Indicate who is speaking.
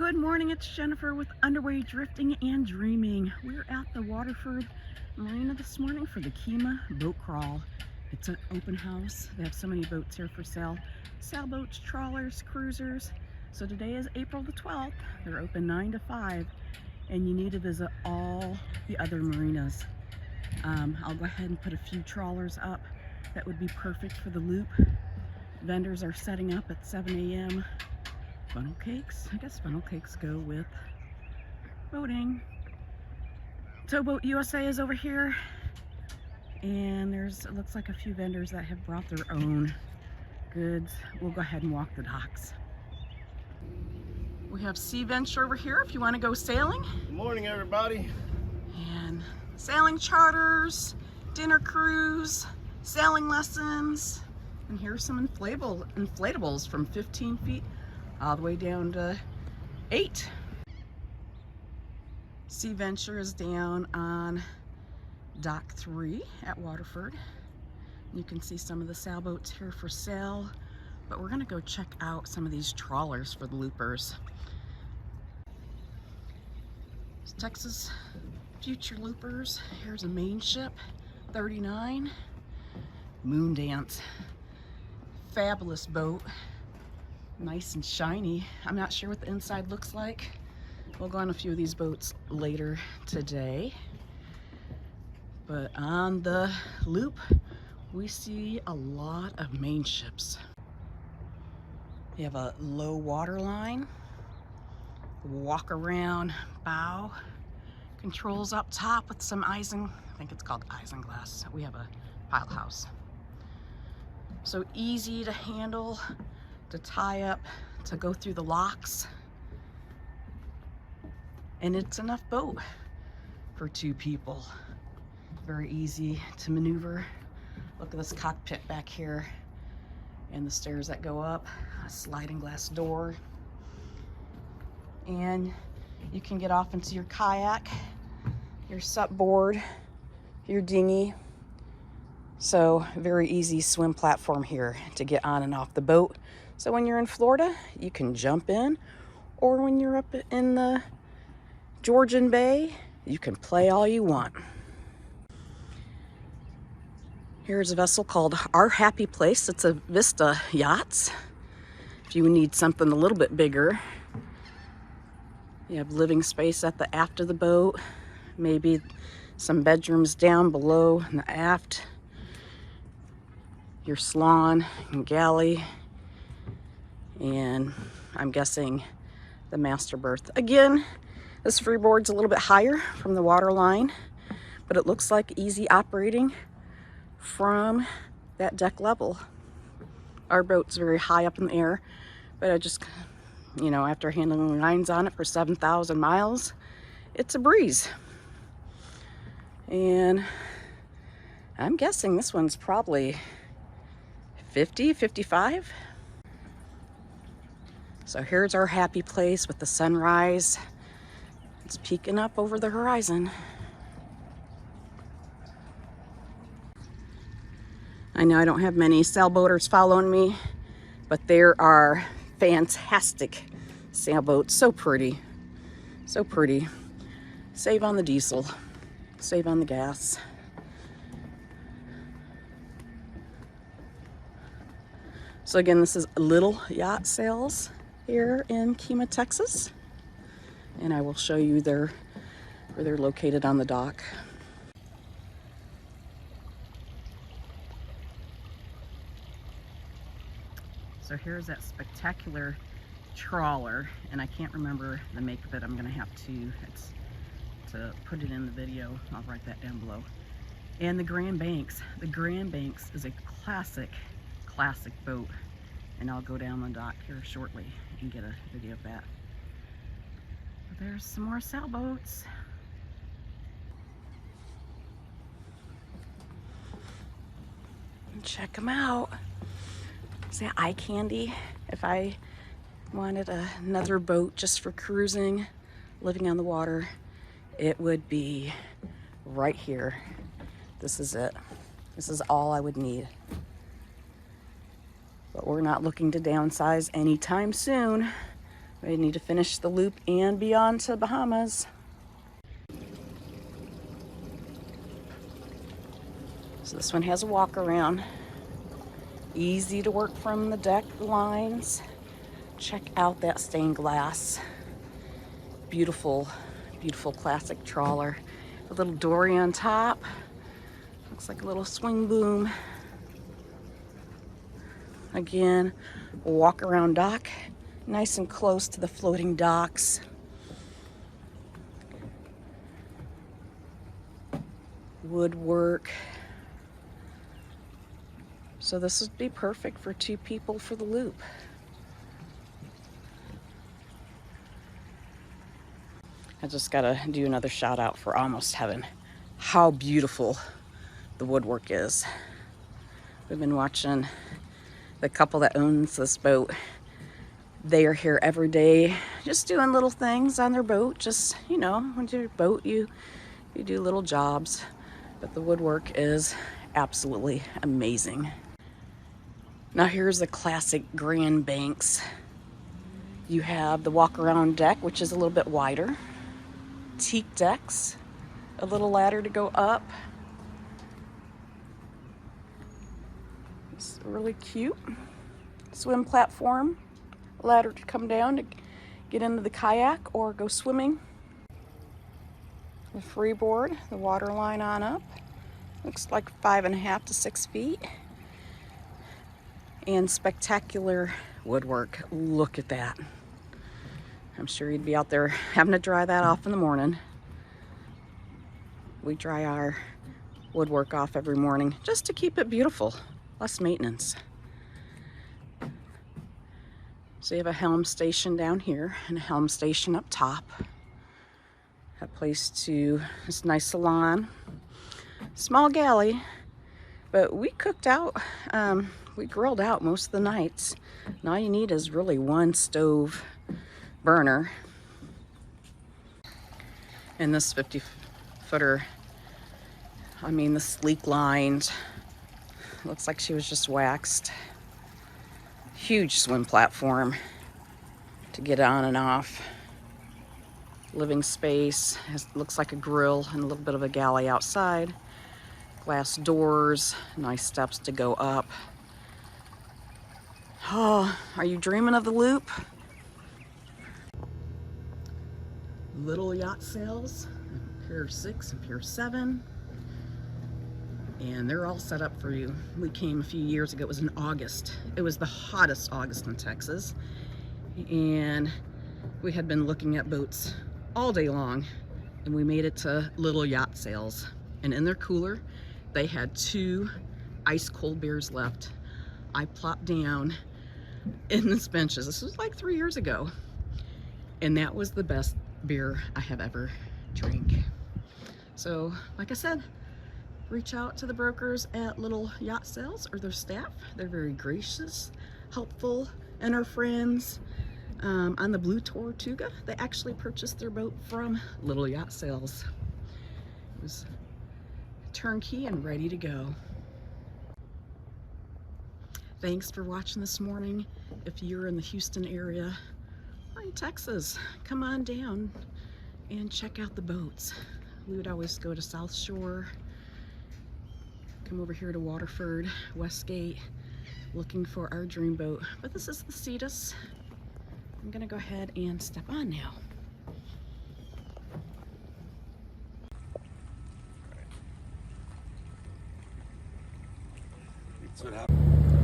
Speaker 1: Good morning, it's Jennifer with Underway Drifting and Dreaming. We're at the Waterford Marina this morning for the Kemah Boat Crawl. It's an open house. They have so many boats here for sale. Sailboats, trawlers, cruisers. So today is April the 12th. They're open 9 to 5 and you need to visit all the other marinas. I'll go ahead and put a few trawlers up. That would be perfect for the loop. Vendors are setting up at 7 a.m. Funnel cakes. I guess funnel cakes go with boating. Towboat USA is over here. And it looks like a few vendors that have brought their own goods. We'll go ahead and walk the docks. We have Sea Venture over here if you want to go sailing.
Speaker 2: Good morning, everybody.
Speaker 1: And sailing charters, dinner cruise, sailing lessons. And here's some inflatables from 15 feet all the way down to 8. Sea Venture is down on Dock 3 at Waterford. You can see some of the sailboats here for sale, but we're gonna go check out some of these trawlers for the loopers. It's Texas Future Loopers. Here's a main ship, 39. Moon Dance. Fabulous boat. Nice and shiny. I'm not sure what the inside looks like. We'll go on a few of these boats later today. But on the loop, we see a lot of main ships. You have a low water line, walk around bow, controls up top with some I think it's called isinglass. We have a pilot house. So easy to handle, to tie up, to go through the locks. And it's enough boat for 2 people. Very easy to maneuver. Look at this cockpit back here and the stairs that go up, a sliding glass door. And you can get off into your kayak, your sup board, your dinghy. So very easy swim platform here to get on and off the boat. So when you're in Florida, you can jump in, or when you're up in the Georgian Bay, you can play all you want. Here's a vessel called Our Happy Place. It's a Vista Yachts. If you need something a little bit bigger, you have living space at the aft of the boat, maybe some bedrooms down below in the aft, your slan and galley, and I'm guessing the master berth. Again, this freeboard's a little bit higher from the water line, but it looks like easy operating from that deck level. Our boat's very high up in the air, but I just, after handling lines on it for 7,000 miles, it's a breeze. And I'm guessing this one's probably 50, 55. So here's our happy place with the sunrise. It's peeking up over the horizon. I know I don't have many sailboaters following me, but there are fantastic sailboats. So pretty, so pretty. Save on the diesel, save on the gas. So again, this is Little Yacht Sales here in Kemah, Texas. And I will show you where they're located on the dock. So here's that spectacular trawler, and I can't remember the make of it. I'm gonna have to put it in the video. I'll write that down below. And the Grand Banks. The Grand Banks is a classic boat, and I'll go down the dock here shortly and get a video of that. But there's some more sailboats. Check them out. Is that eye candy? If I wanted another boat just for cruising, living on the water, it would be right here. This is it. This is all I would need. But we're not looking to downsize anytime soon. We need to finish the loop and be on to Bahamas. So this one has a walk around. Easy to work from the deck lines. Check out that stained glass. Beautiful, beautiful classic trawler. A little dory on top. Looks like a little swing boom. Again, a walk around dock. Nice and close to the floating docks. Woodwork. So this would be perfect for 2 people for the loop. I just gotta do another shout out for Almost Heaven. How beautiful the woodwork is. We've been watching the couple that owns this boat. They are here every day, just doing little things on their boat. Just, you know, when you're boat, you do little jobs. But the woodwork is absolutely amazing. Now here's the classic Grand Banks. You have the walk around deck, which is a little bit wider. Teak decks, a little ladder to go up. It's really cute. Swim platform, ladder to come down to get into the kayak or go swimming. The freeboard, the water line on up. Looks like 5.5 to 6 feet. And spectacular woodwork. Look at that. I'm sure you'd be out there having to dry that off in the morning. We dry our woodwork off every morning just to keep it beautiful. Less maintenance. So you have a helm station down here and a helm station up top. A place to, this nice salon. Small galley, but we cooked out, we grilled out most of the nights. And all you need is really one stove burner. And this 50-footer, I mean, the sleek lines, looks like she was just waxed. Huge swim platform to get on and off. Living space, looks like a grill and a little bit of a galley outside. Glass doors, nice steps to go up. Oh, are you dreaming of the loop? Little yacht sales, Pier 6 and Pier 7. And they're all set up for you. We came a few years ago, it was in August. It was the hottest August in Texas. And we had been looking at boats all day long. And we made it to little yacht sales. And in their cooler, they had 2 ice cold beers left. I plopped down in the benches. This was like 3 years ago. And that was the best beer I have ever drank. So, like I said, reach out to the brokers at Little Yacht Sales or their staff. They're very gracious, helpful, and our friends on the Blue Tortuga, they actually purchased their boat from Little Yacht Sales. It was turnkey and ready to go. Thanks for watching this morning. If you're in the Houston area or in Texas, come on down and check out the boats. We would always go to South Shore, come over here to Waterford, Westgate, looking for our dream boat. But this is the Cetus. I'm gonna go ahead and step on now.
Speaker 2: That's what happened.